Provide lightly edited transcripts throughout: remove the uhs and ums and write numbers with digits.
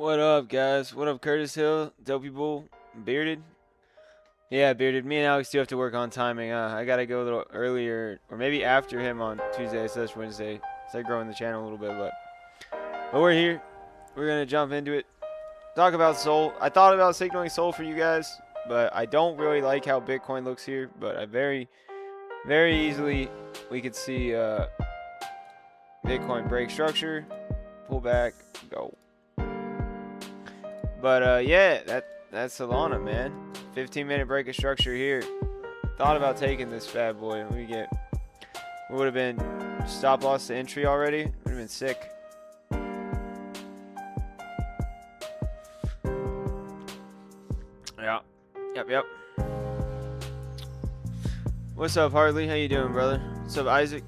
What up, guys? What up, Curtis Hill, Dopey Bull, Bearded? Yeah, Bearded. Me and Alex do have to work on timing. I gotta go a little earlier, or maybe after him on Tuesday/Wednesday. Start growing the channel a little bit, but we're here. We're gonna jump into it. Talk about Sol. I thought about signaling Sol for you guys, but I don't really like how Bitcoin looks here. But I very easily we could see Bitcoin break structure, pull back, go. But yeah, that's Solana, man. 15-minute break of structure here. Thought about taking this bad boy. It would have been stop loss to entry already. Would have been sick. Yeah. Yep. What's up, Hartley? How you doing, brother? What's up, Isaac?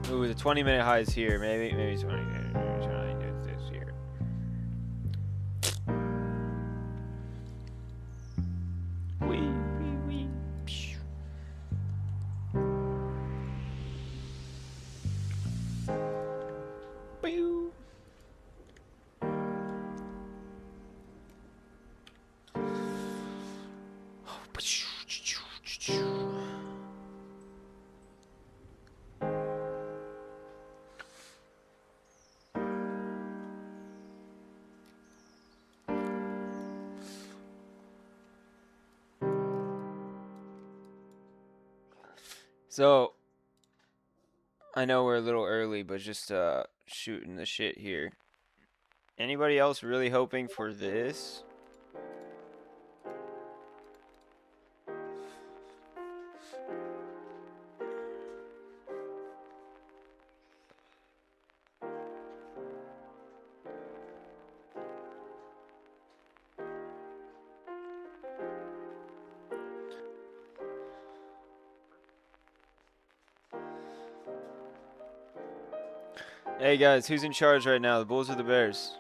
Ooh, the 20-minute high is here. Maybe 20. Trying to do this here. Wee. Pew. So, I know we're a little early, but just shooting the shit here. Anybody else really hoping for this? Hey guys, who's in charge right now? The Bulls or the Bears?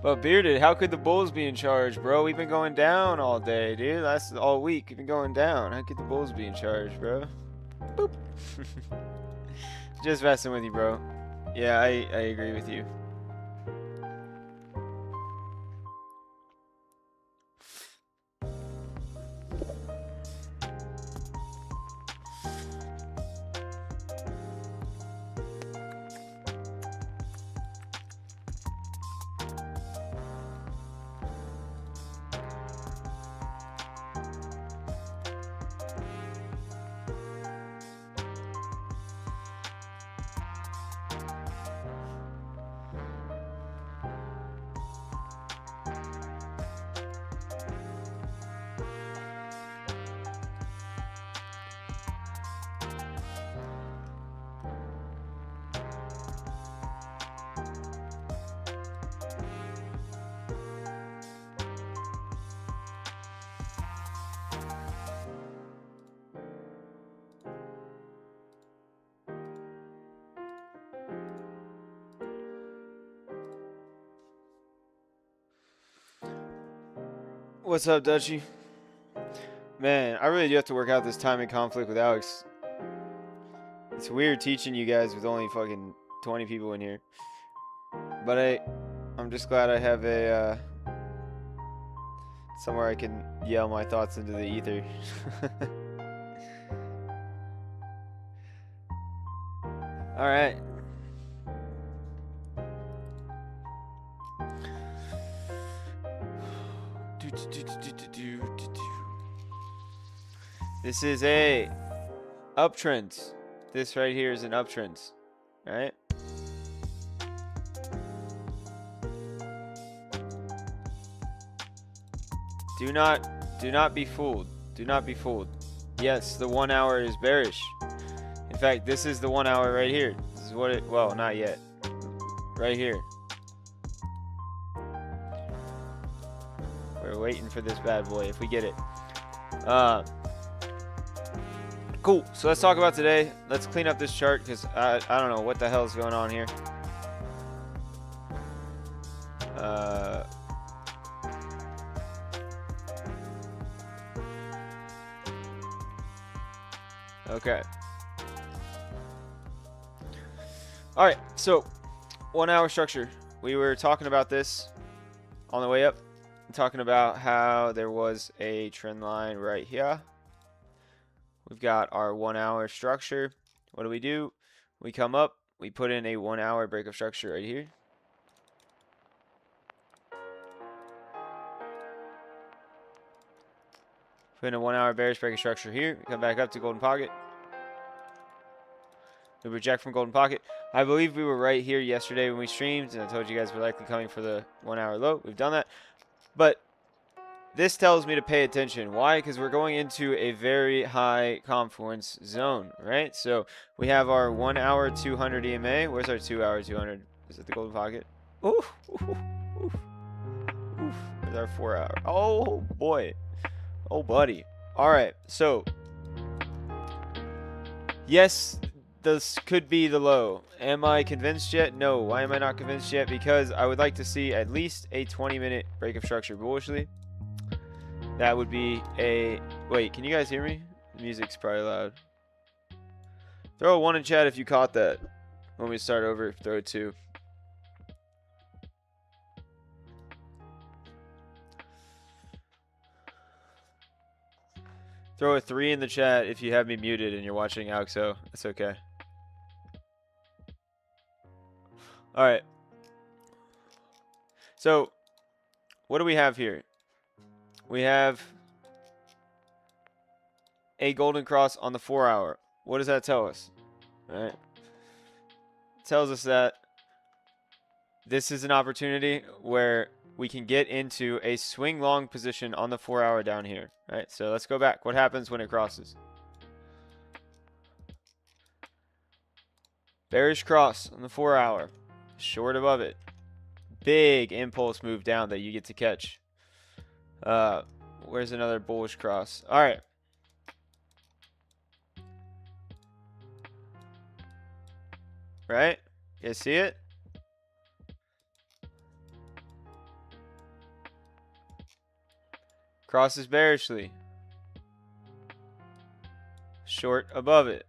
But Bearded, how could the Bulls be in charge, bro? We've been going down all day, dude. That's all week. We've been going down. How could the Bulls be in charge, bro? Boop. Just messing with you, bro. Yeah, I agree with you. What's up, Dutchie? Man, I really do have to work out this timing conflict with Alex. It's weird teaching you guys with only fucking 20 people in here. But I'm just glad I have a somewhere I can yell my thoughts into the ether. All right. This is a uptrend. This right here is an uptrend, right? Do not be fooled. Do not be fooled. Yes, the 1 hour is bearish. In fact, this is the 1 hour right here. This is what it, well, not yet. Right here. We're waiting for this bad boy if we get it. Cool. So let's talk about today. Let's clean up this chart because I don't know what the hell is going on here. Okay. All right. So 1 hour structure. We were talking about this on the way up. Talking about how there was a trend line right here. We've got our 1 hour structure. What do? We come up, we put in a 1 hour break of structure right here. Put in a 1 hour bearish break of structure here. We come back up to golden pocket. We reject from golden pocket. I believe we were right here yesterday when we streamed, and I told you guys we're likely coming for the 1 hour low. We've done that. But this tells me to pay attention. Why? Because we're going into a very high confluence zone, right? So we have our 1 hour 200 EMA. Where's our 2 hour 200? Is it the golden pocket? Oof, oof, oof, oof. Where's our 4 hour? Oh, boy. Oh, buddy. All right. So, yes, this could be the low. Am I convinced yet? No. Why am I not convinced yet? Because I would like to see at least a 20-minute break of structure bullishly. That would be a... Wait, can you guys hear me? The music's probably loud. Throw a 1 in chat if you caught that. When we start over, throw a 2. Throw a 3 in the chat if you have me muted and you're watching Alxo. That's okay. Alright. So, what do we have here? We have a golden cross on the 4 hour. What does that tell us? All right. It tells us that this is an opportunity where we can get into a swing long position on the 4 hour down here. All right. So let's go back. What happens when it crosses? Bearish cross on the 4 hour. Short above it. Big impulse move down that you get to catch. Where's another bullish cross? All right. Right? You guys see it? Crosses bearishly. Short above it.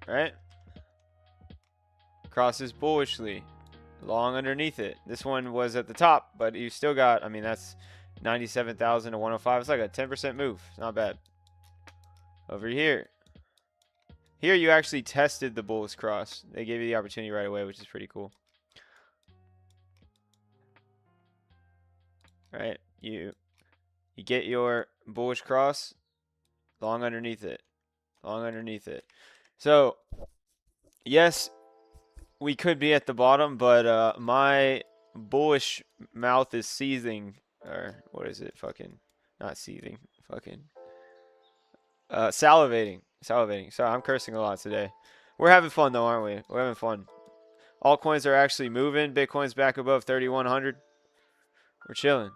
Right? Crosses bullishly. Long underneath it. This one was at the top, but you still got, I mean, that's 97,000 to 105. It's like a 10% move. It's not bad. Over here. Here you actually tested the bullish cross. They gave you the opportunity right away, which is pretty cool. Right? You get your bullish cross. Long underneath it. Long underneath it. So, yes, we could be at the bottom, but my bullish mouth is seething. Or what is it? Fucking not seething. Fucking salivating. Salivating. Sorry, I'm cursing a lot today. We're having fun though, aren't we? We're having fun. Altcoins are actually moving. Bitcoin's back above 3,100. We're chilling.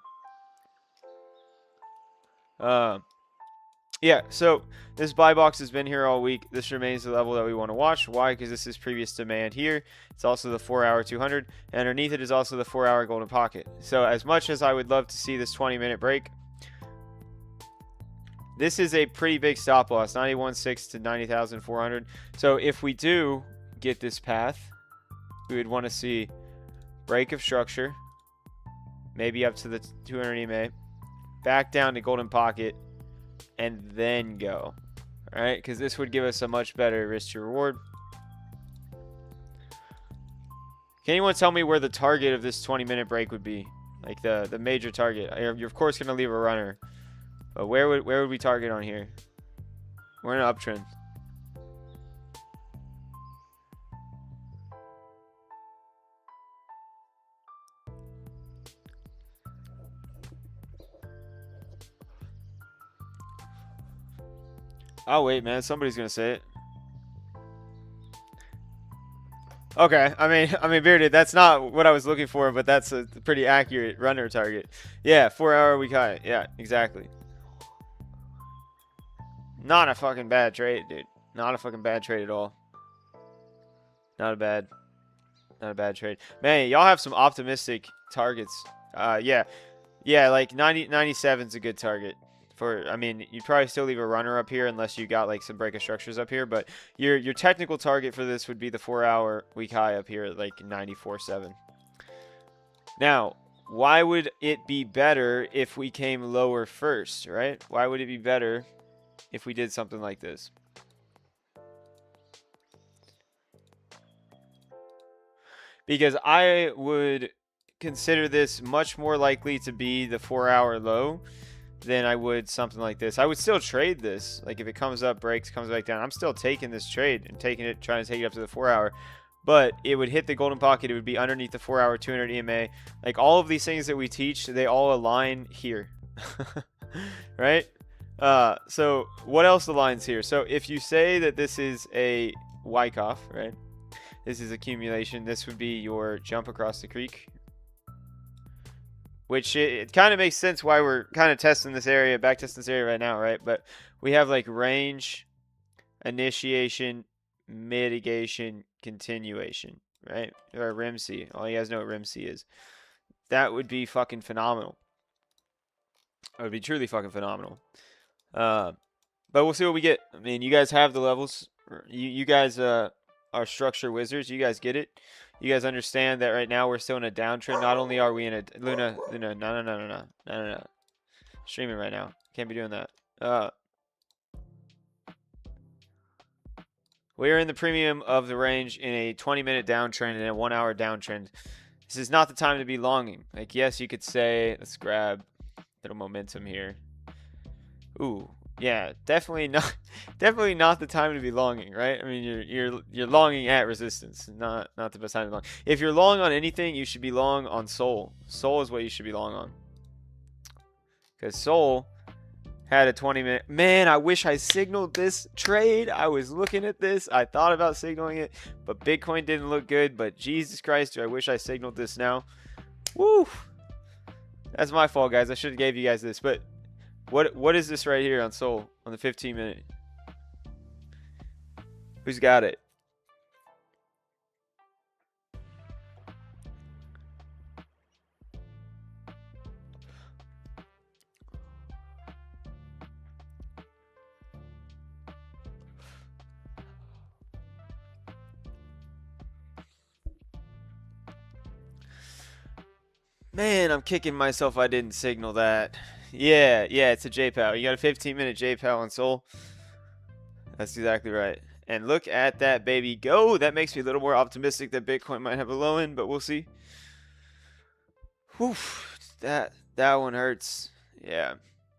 Yeah, so this buy box has been here all week. This remains the level that we want to watch. Why? Because this is previous demand here. It's also the 4 hour 200. And underneath it is also the 4 hour golden pocket. So as much as I would love to see this 20-minute break, this is a pretty big stop loss, 91.6 to 90,400. So if we do get this path, we would want to see break of structure, maybe up to the 200 EMA, back down to golden pocket, and then go. All right, because this would give us a much better risk to reward. Can anyone tell me where the target of this 20-minute break would be? Like the major target. You're of course going to leave a runner. But where would we target on here? We're in an uptrend. Oh wait, man, somebody's gonna say it. Okay, I mean, Bearded, that's not what I was looking for, but that's a pretty accurate runner target. Yeah, 4-hour week high. Yeah, exactly. Not a fucking bad trade, dude. Not a fucking bad trade at all. Not a bad trade. Man, y'all have some optimistic targets. Yeah, yeah, like 97 is a good target. I mean, you'd probably still leave a runner up here unless you got like some break of structures up here. But your technical target for this would be the 4-hour week high up here at like 94.7. Now, why would it be better if we came lower first, right? Why would it be better if we did something like this? Because I would consider this much more likely to be the 4-hour low than I would something like this. I would still trade this. Like if it comes up, breaks, comes back down, I'm still taking this trade and taking it, trying to take it up to the 4-hour. But it would hit the golden pocket. It would be underneath the 4-hour 200 EMA. Like all of these things that we teach, they all align here. Right? So what else aligns here? So if you say that this is a Wyckoff, right? This is accumulation. This would be your jump across the creek. Which it kind of makes sense why we're kind of testing this area, back testing this area right now, right? But we have like range, initiation, mitigation, continuation, right? Or RIMC. All you guys know what RIMC is. That would be fucking phenomenal. It would be truly fucking phenomenal. But we'll see what we get. I mean, you guys have the levels. You guys are structure wizards. You guys get it. You guys understand that right now we're still in a downtrend. Not only are we in a Luna, no. Streaming right now. Can't be doing that. We are in the premium of the range in a 20-minute downtrend and a 1-hour downtrend. This is not the time to be longing. Like, yes, you could say, let's grab a little momentum here. Ooh, yeah, definitely not the time to be longing, right? I mean, you're longing at resistance, not the best time to long. If you're long on anything, you should be long on Soul. Soul is what you should be long on. Because Soul had a 20-minute. Man, I wish I signaled this trade. I was looking at this. I thought about signaling it, but Bitcoin didn't look good. But Jesus Christ, do I wish I signaled this now. Woo! That's my fault, guys. I should have gave you guys this, but what is this right here on Soul on the 15-minute? Who's got it? Man, I'm kicking myself I didn't signal that. Yeah, it's a JPOW. You got a 15-minute JPOW on Soul. That's exactly right. And look at that baby go. That makes me a little more optimistic that Bitcoin might have a low end, but we'll see. Whew, that one hurts. Yeah,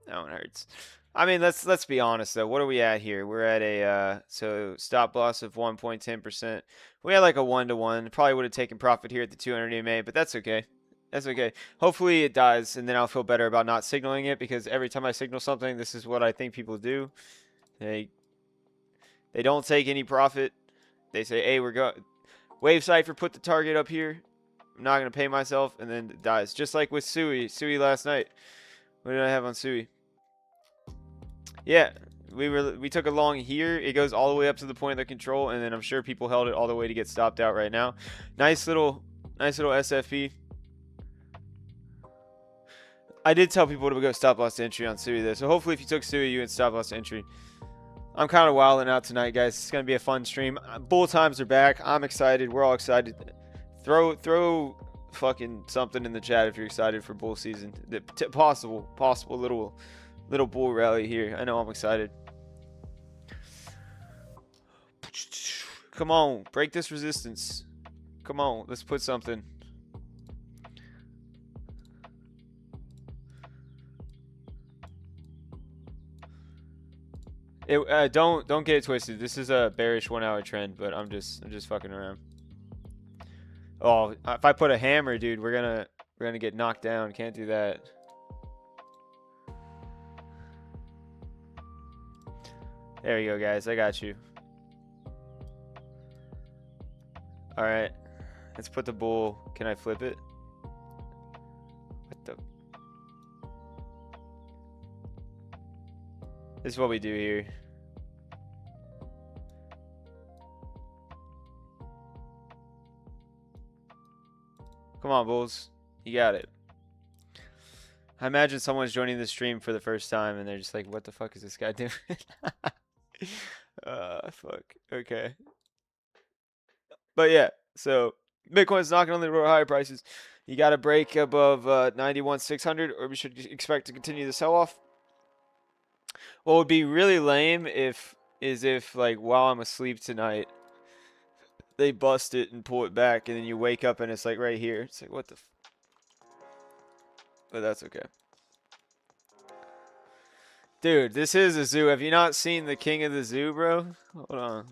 that one hurts. I mean, let's be honest though. What are we at here? We're at a so stop loss of 1.10%. We had like a 1-to-1. Probably would have taken profit here at the 200 EMA, but that's okay. That's okay. Hopefully it dies, and then I'll feel better about not signaling it, because every time I signal something, this is what I think people do. They don't take any profit. They say, hey, we're going. Wave Cipher put the target up here. I'm not going to pay myself, and then it dies. Just like with Sui. Sui last night. What did I have on Sui? Yeah, we took a long here. It goes all the way up to the point of the control, and then I'm sure people held it all the way to get stopped out right now. Nice little SFP. I did tell people to go stop loss to entry on Sui though, so hopefully if you took Sui, you would stop loss to entry. I'm kind of wilding out tonight, guys. It's going to be a fun stream. Bull times are back. I'm excited. We're all excited. Throw fucking something in the chat if you're excited for bull season. The possible little bull rally here. I know I'm excited. Come on, break this resistance. Come on, let's put something. Don't get it twisted. This is a bearish 1 hour trend, but I'm just fucking around. Oh, if I put a hammer, dude, we're gonna get knocked down. Can't do that. There you go, guys. I got you. All right. Let's put the bull. Can I flip it? What the? This is what we do here. Come on, bulls. You got it. I imagine someone's joining the stream for the first time and they're just like, what the fuck is this guy doing? Fuck. Okay. But yeah, so Bitcoin's knocking on the door higher prices. You got to break above 91,600 or we should expect to continue the sell-off. What would be really lame if like while I'm asleep tonight, they bust it and pull it back and then you wake up and it's like right here. It's like, what the but that's okay. Dude, this is a zoo. Have you not seen the king of the zoo, bro? Hold on.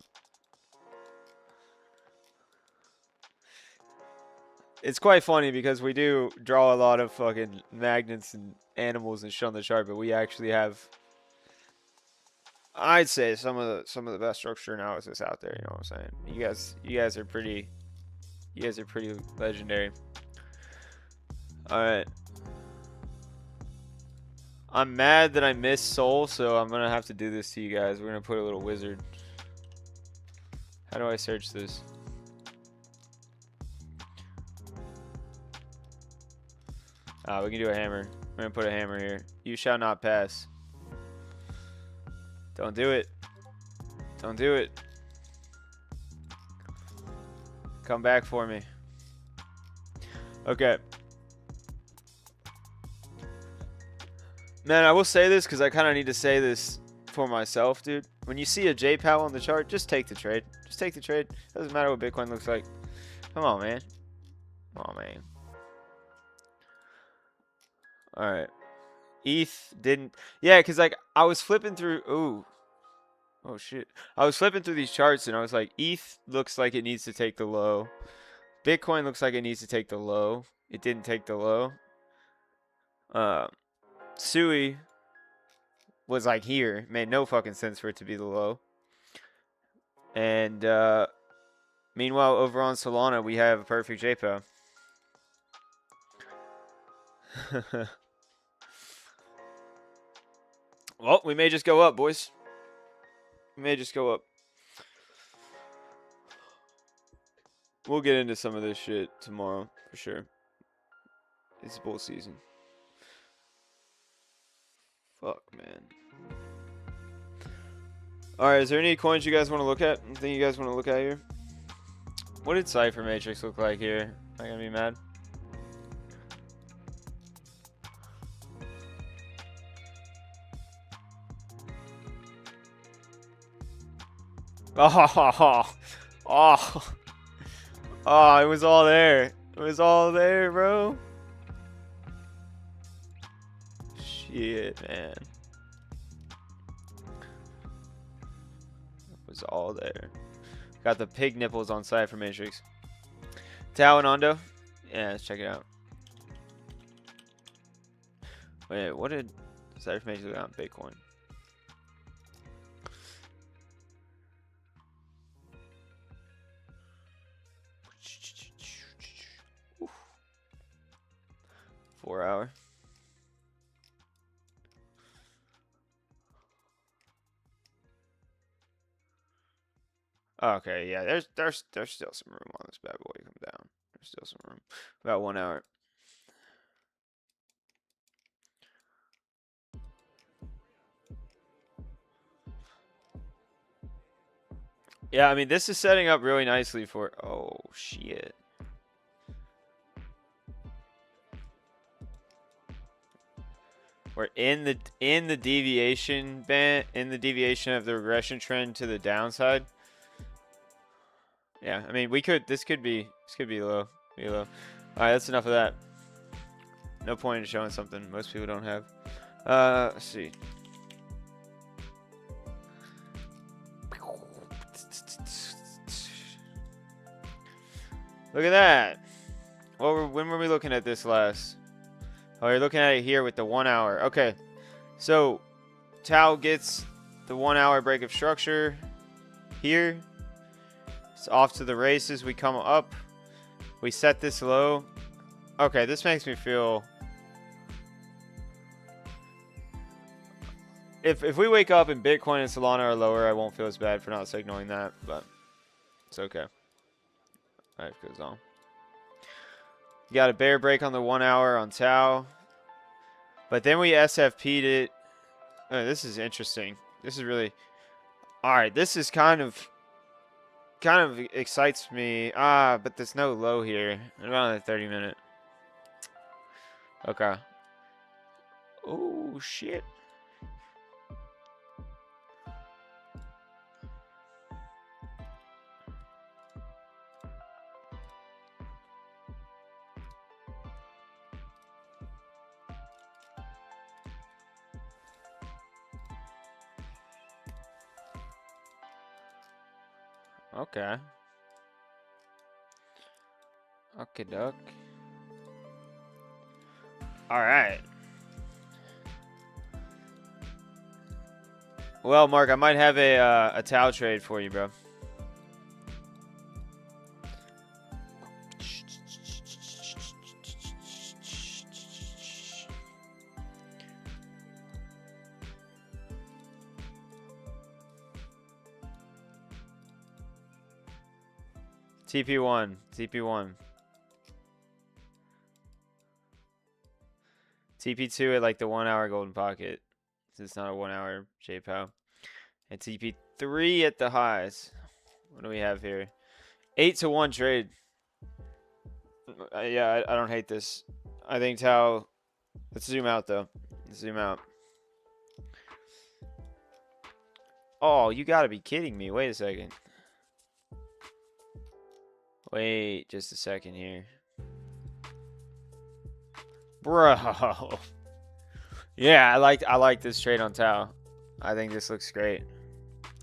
It's quite funny because we do draw a lot of fucking magnets and animals and shit on the chart, but we actually have, I'd say, some of the best structure analysis out there. You know what I'm saying? You guys are pretty legendary. All right. I'm mad that I missed Soul, so I'm gonna have to do this to you guys. We're gonna put a little wizard. How do I search this? We can do a hammer. We're gonna put a hammer here. You shall not pass. Don't do it. Don't do it. Come back for me. Okay. Man, I will say this because I kind of need to say this for myself, dude. When you see a JPOW on the chart, just take the trade. Just take the trade. Doesn't matter what Bitcoin looks like. Come on, man. Come on, man. All right. ETH didn't. Yeah, because like I was flipping through. Ooh. Oh, shit. I was flipping through these charts and I was like, ETH looks like it needs to take the low. Bitcoin looks like it needs to take the low. It didn't take the low. Sui was like here. Made no fucking sense for it to be the low. And meanwhile, over on Solana, we have a perfect JPEG. Well, we may just go up, boys. We may just go up. We'll get into some of this shit tomorrow, for sure. It's bull season. Fuck, man. Alright, is there any coins you guys want to look at? Anything you guys want to look at here? What did Cipher Matrix look like here? Am I gonna be mad? Oh, it was all there. It was all there, bro. Shit, man. It was all there. Got the pig nipples on Cipher Matrix. Tao and Ondo? Yeah, let's check it out. Wait, what did Cipher Matrix look on Bitcoin? Oof. 4 hour. Okay, yeah, there's still some room on this bad boy to come down. There's still some room. About 1 hour. Yeah, I mean, this is setting up really nicely for. Oh shit. We're in the deviation band, in the deviation of the regression trend to the downside. Yeah, I mean, this could be low. Be low. All right, that's enough of that. No point in showing something most people don't have. Let's see. Look at that. When were we looking at this last? Oh, you're looking at it here with the 1 hour. Okay. So, Tau gets the 1 hour break of structure here. It's off to the races. We come up. We set this low. Okay, this makes me feel... If we wake up and Bitcoin and Solana are lower, I won't feel as bad for not signaling that, but it's okay. Life goes on. You got a bear break on the 1 hour on Tau. But then we SFP'd it. Oh, this is interesting. This is really... Alright, this is kind of excites me. But there's no low here. Around the 30 minute. Okay. Oh, shit. Okay. Okay, duck. All right. Well, Mark, I might have a Tau trade for you, bro. TP1, TP1. TP2 at like the 1 hour golden pocket. It's not a 1 hour JPOW. And TP3 at the highs. What do we have here? 8-to-1 trade. Yeah, I don't hate this. I think Tau. Let's zoom out though. Let's zoom out. Oh, you gotta be kidding me. Wait a second. Wait just a second here. Bro. Yeah, I like this trade on Tau. I think this looks great.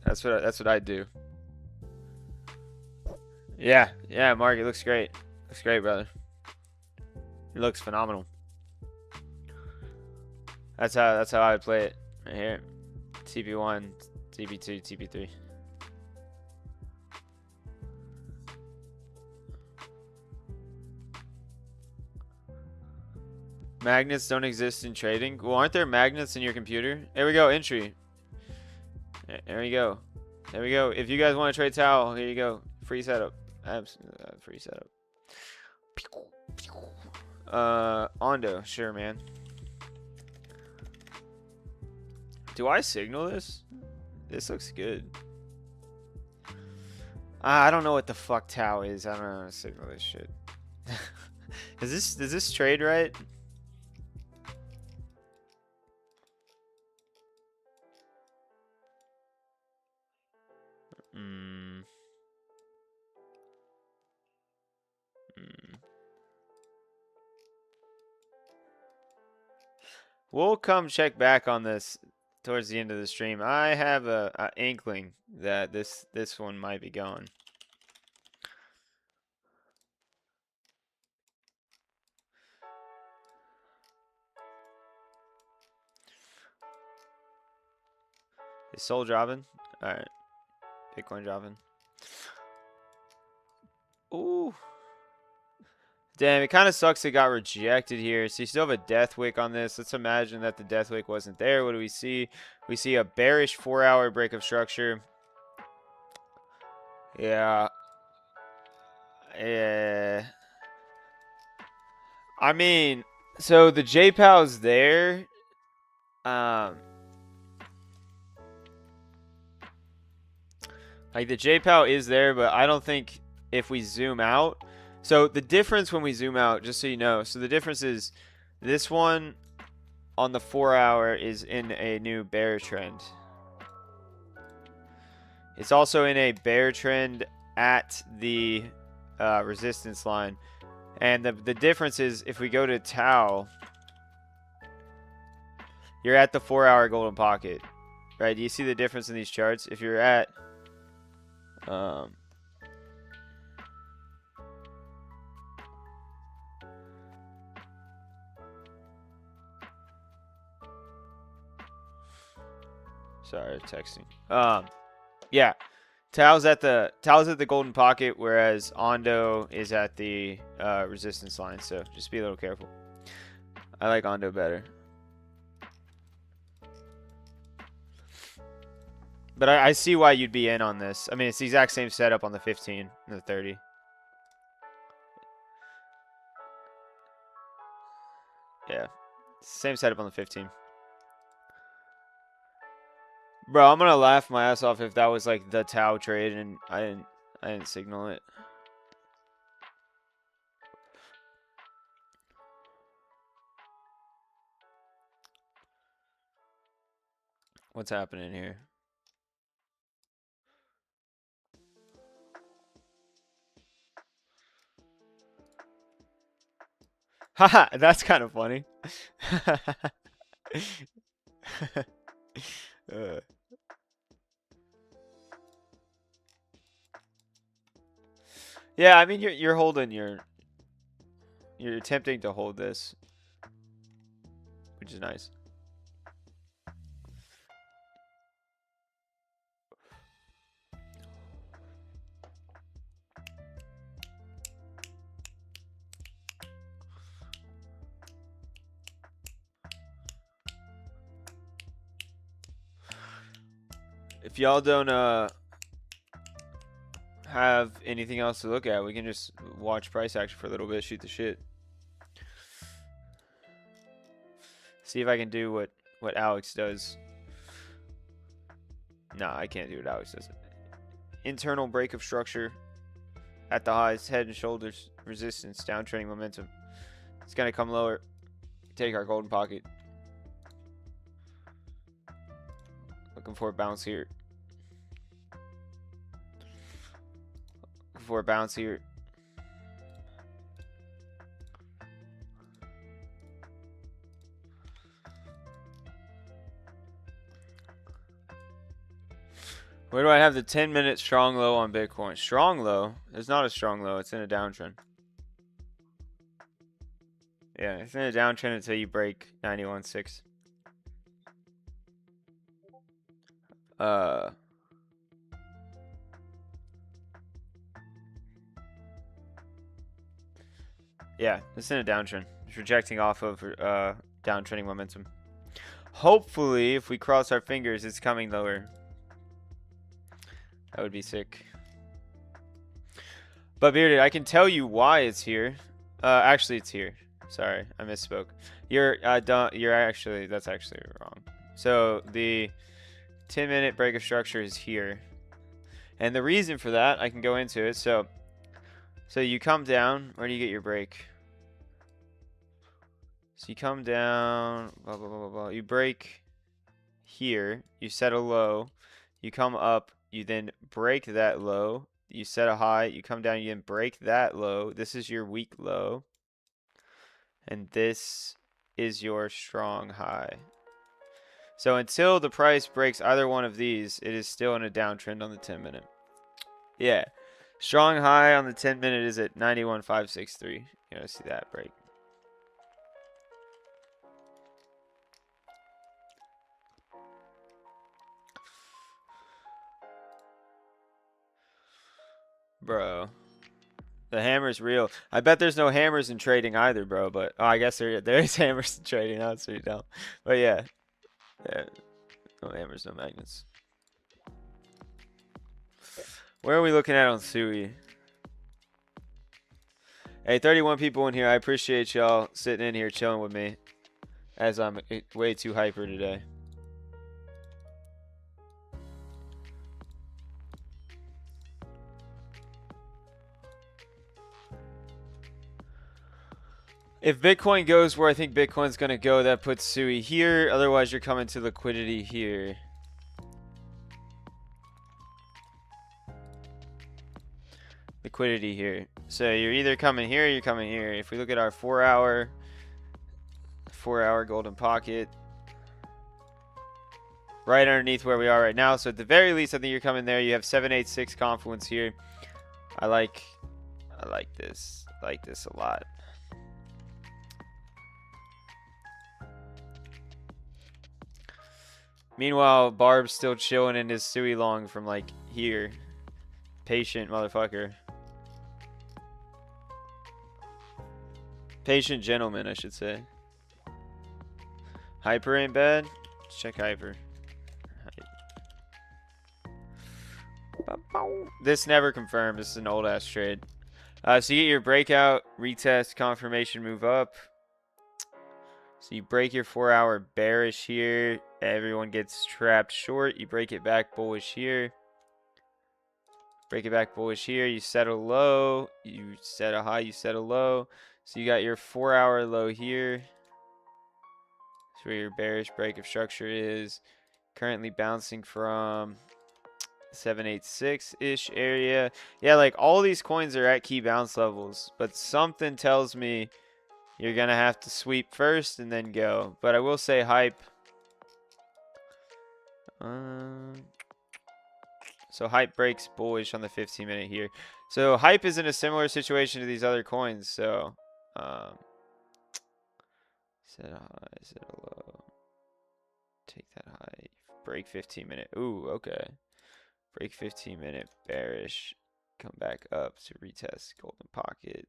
That's what I do. Yeah, Mark, it looks great. Looks great, brother. It looks phenomenal. That's how I would play it right here. TP1, TP2, TP3. Magnets don't exist in trading. Well, aren't there magnets in your computer? There we go, entry. There we go. There we go. If you guys want to trade Tau, here you go. Free setup. Absolutely free setup. Ondo, sure, man. Do I signal this? This looks good. I don't know what the fuck Tau is. I don't know how to signal this shit. Does this trade right? We'll come check back on this towards the end of the stream. I have a inkling that this one might be going. Is Sol dropping? Alright. Bitcoin dropping. Ooh. Damn, it kind of sucks it got rejected here. So you still have a death wick on this. Let's imagine that the death wick wasn't there. What do we see? We see a bearish 4 hour break of structure. Yeah. Yeah. I mean, so the JPOW's there. Like the JPOW is there, but I don't think if we zoom out. So the difference when we zoom out, just so you know, so the difference is this one on the 4 hour is in a new bear trend. It's also in a bear trend at the resistance line. And the difference is if we go to Tau, you're at the 4 hour golden pocket, right? Do you see the difference in these charts? If you're at Sorry, texting. Yeah. Tao's at the golden pocket, whereas Ondo is at the resistance line. So just be a little careful. I like Ondo better. But I see why you'd be in on this. I mean, it's the exact same setup on the 15 and the 30. Yeah. Same setup on the 15. Bro, I'm gonna laugh my ass off if that was like the Tao trade and I didn't signal it. What's happening here? Haha, that's kind of funny. Yeah, I mean you're holding you're attempting to hold this, which is nice. If y'all don't have anything else to look at, we can just watch price action for a little bit, shoot the shit. See if I can do what Alex does. Nah, I can't do what Alex does. Internal break of structure at the highs, head and shoulders, resistance, downtrending momentum. It's gonna come lower. Take our golden pocket. Looking for a bounce here. Looking for a bounce here. Where do I have the 10-minute strong low on Bitcoin? Strong low? It's not a strong low. It's in a downtrend. Yeah, it's in a downtrend until you break 91.6. Yeah, it's in a downtrend. It's rejecting off of downtrending momentum. Hopefully, if we cross our fingers, it's coming lower. That would be sick. But Bearded, I can tell you why it's here. Actually, it's here. Sorry, I misspoke. That's actually wrong. So the 10-minute break of structure is here, and the reason for that, I can go into it. So you come down. Where do you get your break? So you come down. Blah blah blah blah blah. You break here. You set a low. You come up. You then break that low. You set a high. You come down. You then break that low. This is your weak low. And this is your strong high. So until the price breaks either one of these, it is still in a downtrend on the 10-minute. Yeah. Strong high on the 10-minute is at 91.563. You gotta see that break. Bro. The hammer's real. I bet there's no hammers in trading either, bro. But I guess there is hammers in trading. That's pretty dumb. But yeah, no hammers, no magnets. Where are we looking at on Sui? Hey, 31 people in here. I appreciate y'all sitting in here chilling with me, as I'm way too hyper today. If Bitcoin goes where I think Bitcoin's going to go, that puts Sui here. Otherwise, you're coming to liquidity here. Liquidity here. So you're either coming here or you're coming here. If we look at our 4-hour golden pocket, right underneath where we are right now. So at the very least, I think you're coming there. You have 786 confluence here. I like this. I like this a lot. Meanwhile, Barb's still chilling in his Sui Long from like here. Patient motherfucker. Patient gentleman, I should say. Hyper ain't bad. Let's check Hyper. This never confirmed. This is an old ass trade. So you get your breakout, retest, confirmation, move up. So you break your 4-hour bearish here. Everyone gets trapped short. You break it back bullish here. Break it back bullish here. You set a low. You set a high. You set a low. So you got your 4-hour low here. That's where your bearish break of structure is. Currently bouncing from 786-ish area. Yeah, like all these coins are at key bounce levels. But something tells me you're going to have to sweep first and then go. But I will say hype. So hype breaks bullish on the 15-minute here. So hype is in a similar situation to these other coins. So set a high, set a low. Take that high. Break 15-minute. Ooh, okay. Break 15-minute bearish. Come back up to retest golden pocket.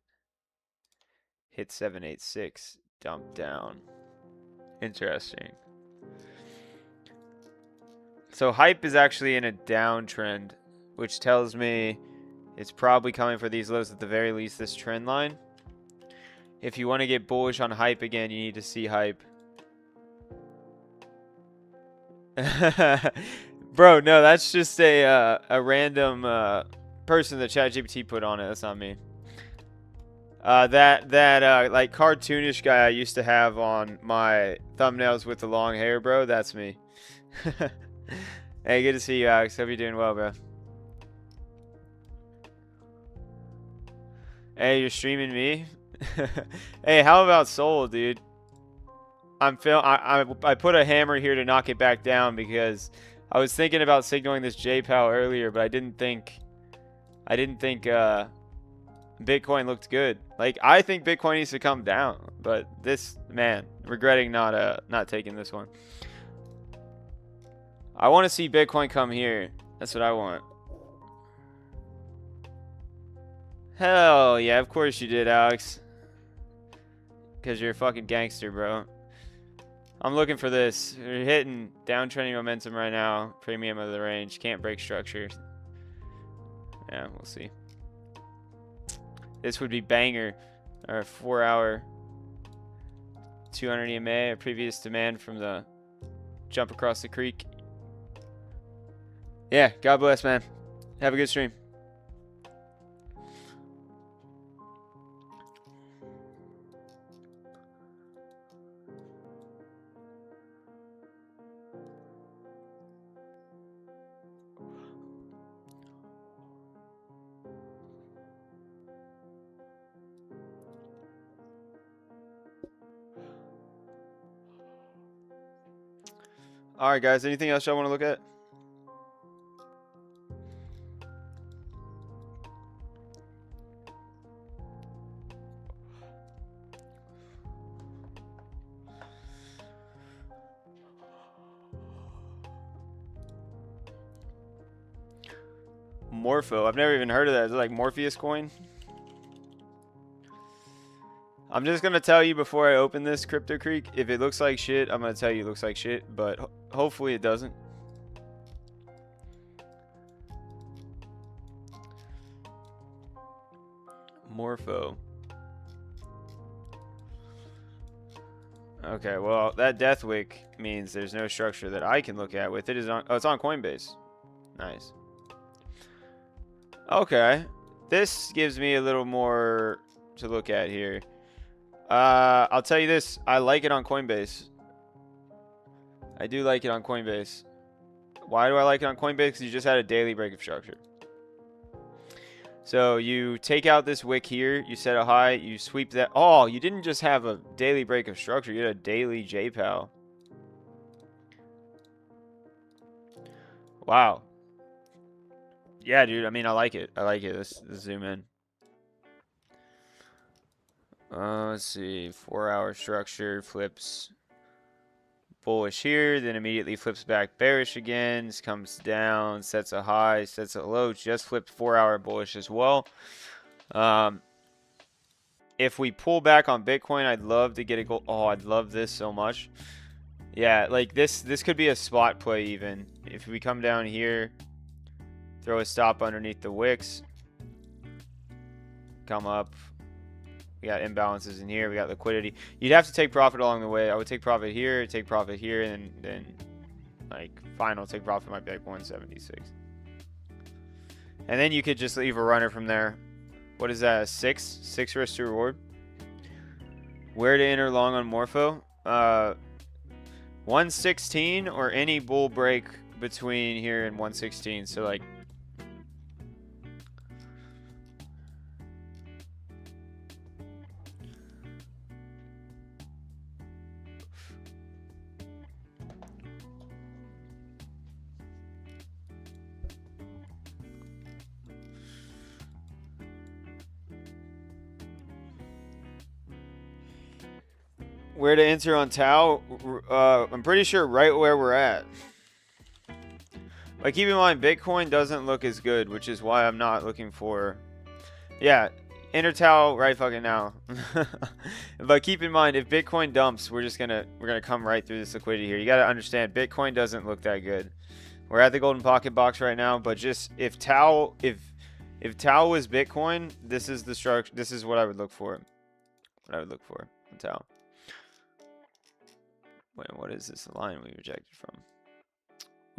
Hit 786. Dump down. Interesting. So hype is actually in a downtrend, which tells me it's probably coming for these lows, at the very least this trend line. If you want to get bullish on hype again, you need to see hype. Bro, no, that's just a random person that ChatGPT put on it. That's not me. That like cartoonish guy I used to have on my thumbnails with the long hair, bro. That's me. Hey, good to see you, Alex. Hope you're doing well, bro. Hey, you're streaming me? Hey, how about Soul, dude? I put a hammer here to knock it back down because I was thinking about signaling this JPOW earlier, but I didn't think Bitcoin looked good. Like, I think Bitcoin needs to come down, but this, man, regretting not taking this one. I want to see Bitcoin come here. That's what I want. Hell yeah, of course you did, Alex. Because you're a fucking gangster, bro. I'm looking for this. We're hitting downtrending momentum right now. Premium of the range. Can't break structure. Yeah, we'll see. This would be banger. Our 4-hour 200 EMA. A previous demand from the jump across the creek. Yeah, God bless, man. Have a good stream. All right, guys. Anything else y'all want to look at? Morpho. I've never even heard of that. Is it like Morpheus coin? I'm just going to tell you before I open this Crypto Creek, if it looks like shit, I'm going to tell you it looks like shit, but hopefully it doesn't. Morpho. Okay, well, that Death Wick means there's no structure that I can look at with it. Is on, oh, it's on Coinbase. Nice. Okay. This gives me a little more to look at here. I'll tell you this. I like it on Coinbase. I do like it on Coinbase. Why do I like it on Coinbase? Because you just had a daily break of structure. So you take out this wick here. You set a high. You sweep that. Oh, you didn't just have a daily break of structure. You had a daily JPOW. Wow. Yeah, dude. I mean, I like it. I like it. Let's zoom in. Let's see. 4-hour structure flips. bullish here, then immediately flips back bearish again, comes down, sets a high, sets a low, just flipped 4-hour bullish as well. If we pull back on Bitcoin, I'd love to get a gold. Oh, I'd love this so much. Yeah, like this could be a spot play even. If we come down here, throw a stop underneath the wicks, come up. We got imbalances in here. We got liquidity. You'd have to take profit along the way. I would take profit here, and then like final take profit might be like 176. And then you could just leave a runner from there. What is that? A 6? 6 risk to reward. Where to enter long on Morpho? 116 or any bull break between here and 116. So like where to enter on Tau? I'm pretty sure right where we're at. But keep in mind, Bitcoin doesn't look as good, which is why I'm not looking for. Yeah, enter Tau right fucking now. But keep in mind, if Bitcoin dumps, we're gonna come right through this liquidity here. You gotta understand, Bitcoin doesn't look that good. We're at the golden pocket box right now, but just if Tau was Bitcoin, this is the structure. This is what I would look for. What I would look for in Tau. Wait, what is this line we rejected from?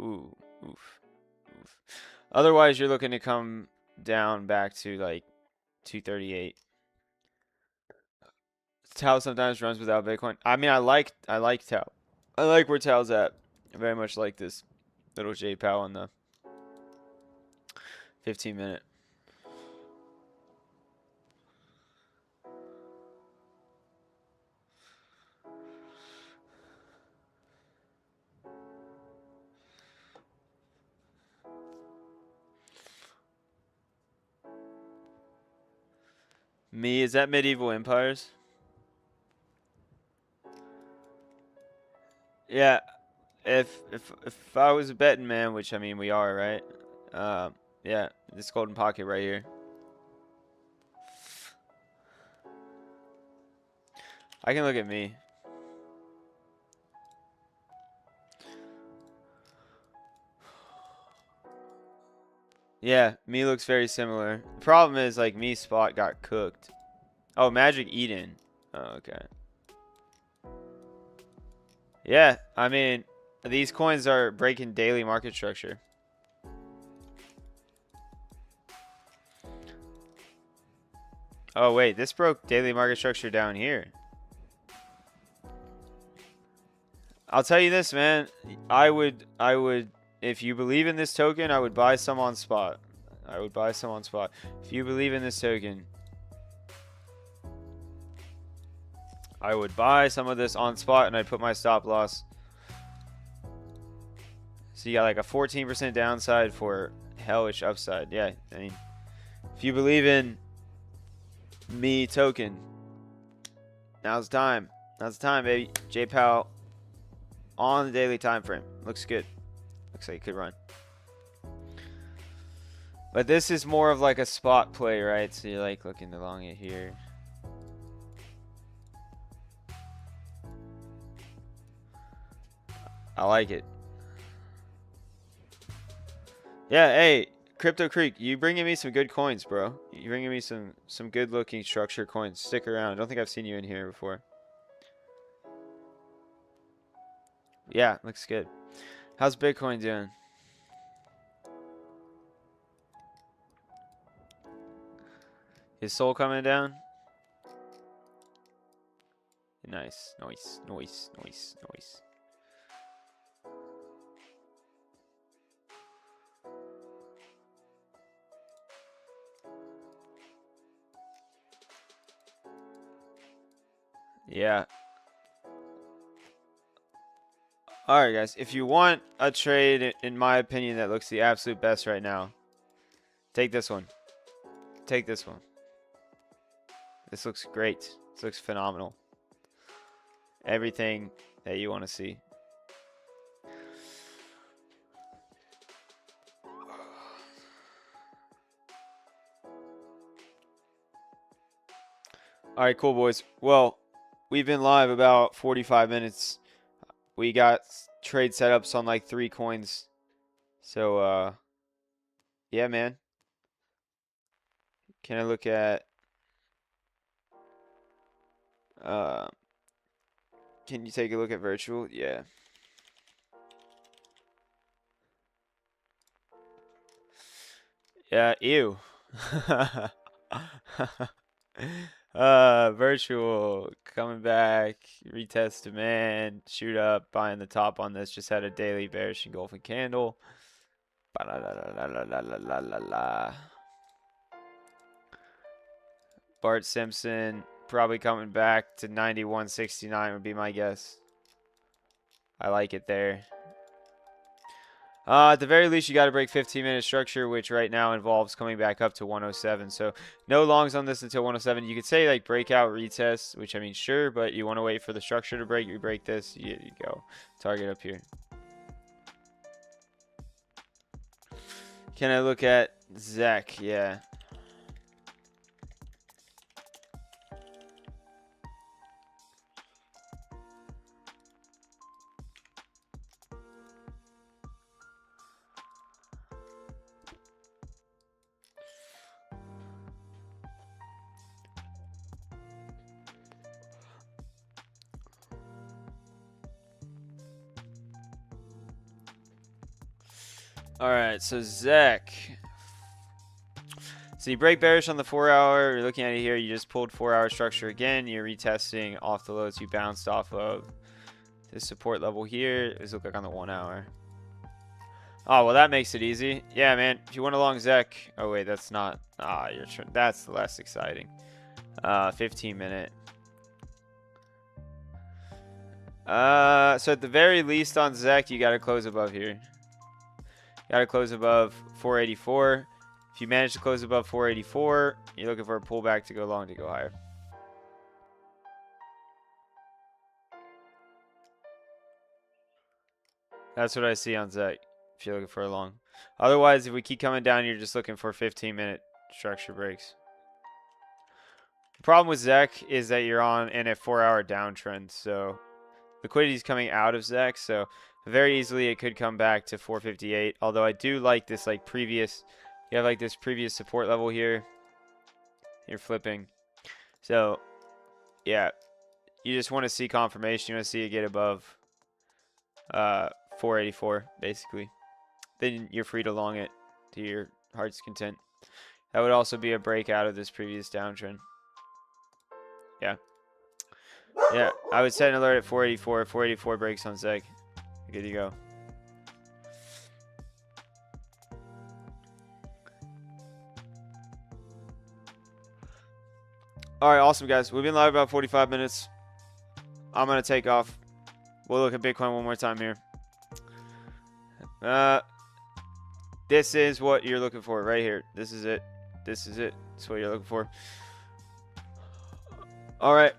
Ooh, oof. Otherwise, you're looking to come down back to like 238. Tau sometimes runs without Bitcoin. I mean, I like Tau. I like where Tau's at. I very much like this little JPOW on the 15-minute. Me, is that Medieval Empires? Yeah, if I was a betting man, which I mean we are, right? Yeah, this golden pocket right here. I can look at me. Yeah, me looks very similar. The problem is like me spot got cooked. Oh, Magic Eden. Oh, okay. Yeah, I mean, these coins are breaking daily market structure. Oh, wait, this broke daily market structure down here. I'll tell you this, man. I would, if you believe in this token, I would buy some on spot. I would buy some on spot. If you believe in this token, I would buy some of this on spot and I'd put my stop loss. So you got like a 14% downside for hellish upside. Yeah, I mean, if you believe in me token, now's the time. Now's the time, baby. JPOW on the daily time frame. Looks good. Looks like it could run. But this is more of like a spot play, right? So you're like looking along it here. I like it. Yeah, hey, Crypto Creek, you bringing me some good coins, bro. You bringing me some good looking structure coins. Stick around. I don't think I've seen you in here before. Yeah, looks good. How's Bitcoin doing? Is Soul coming down? Nice, nice, nice, nice, nice. Yeah. Alright, guys. If you want a trade, in my opinion, that looks the absolute best right now, take this one. Take this one. This looks great. This looks phenomenal. Everything that you want to see. All right, cool, boys. Well, we've been live about 45 minutes. We got trade setups on like 3 coins. So, yeah, man. Can I look at, can you take a look at virtual? Yeah. Yeah, ew. Virtual coming back, retest demand, shoot up, buying the top on this. Just had a daily bearish engulfing candle. Ba-la-la-la-la-la-la-la-la. Bart Simpson probably coming back to 91.69 would be my guess. I like it there. At the very least, you got to break 15-minute structure, which right now involves coming back up to 107. So no longs on this until 107. You could say like breakout retest, which I mean, sure, but you want to wait for the structure to break. You break this, you go. Target up here. Can I look at Zach? Yeah. All right, so Zach. So you break bearish on the 4-hour. You're looking at it here. You just pulled 4-hour structure again. You're retesting off the lows you bounced off of. This support level here. Does look like on the 1-hour. Oh, well, that makes it easy. Yeah, man. If you want a long Zach. Oh, wait, that's not. That's less exciting. 15-minute. So at the very least on Zach, you got to close above here. Got to close above 484. If you manage to close above 484, you're looking for a pullback to go long to go higher. That's what I see on Zach if you're looking for a long. Otherwise, if we keep coming down, you're just looking for 15-minute structure breaks. The problem with Zach is that you're on in a 4-hour downtrend, so liquidity is coming out of Zach, so very easily it could come back to 458. Although I do like this like previous, you have like this previous support level here. You're flipping, so yeah, you just want to see confirmation. You want to see it get above 484 basically. Then you're free to long it to your heart's content. That would also be a breakout of this previous downtrend. Yeah. Yeah, I would set an alert at 484. 484 breaks on Zach. Good to go. All right, awesome, guys. We've been live about 45 minutes. I'm going to take off. We'll look at Bitcoin one more time here. This is what you're looking for right here. This is it. This is it. That's what you're looking for. All right.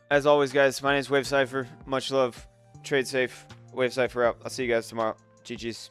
As always, guys, my name is Wave Cipher. Much love. Trade safe. Wave Cipher out. I'll see you guys tomorrow. GG's.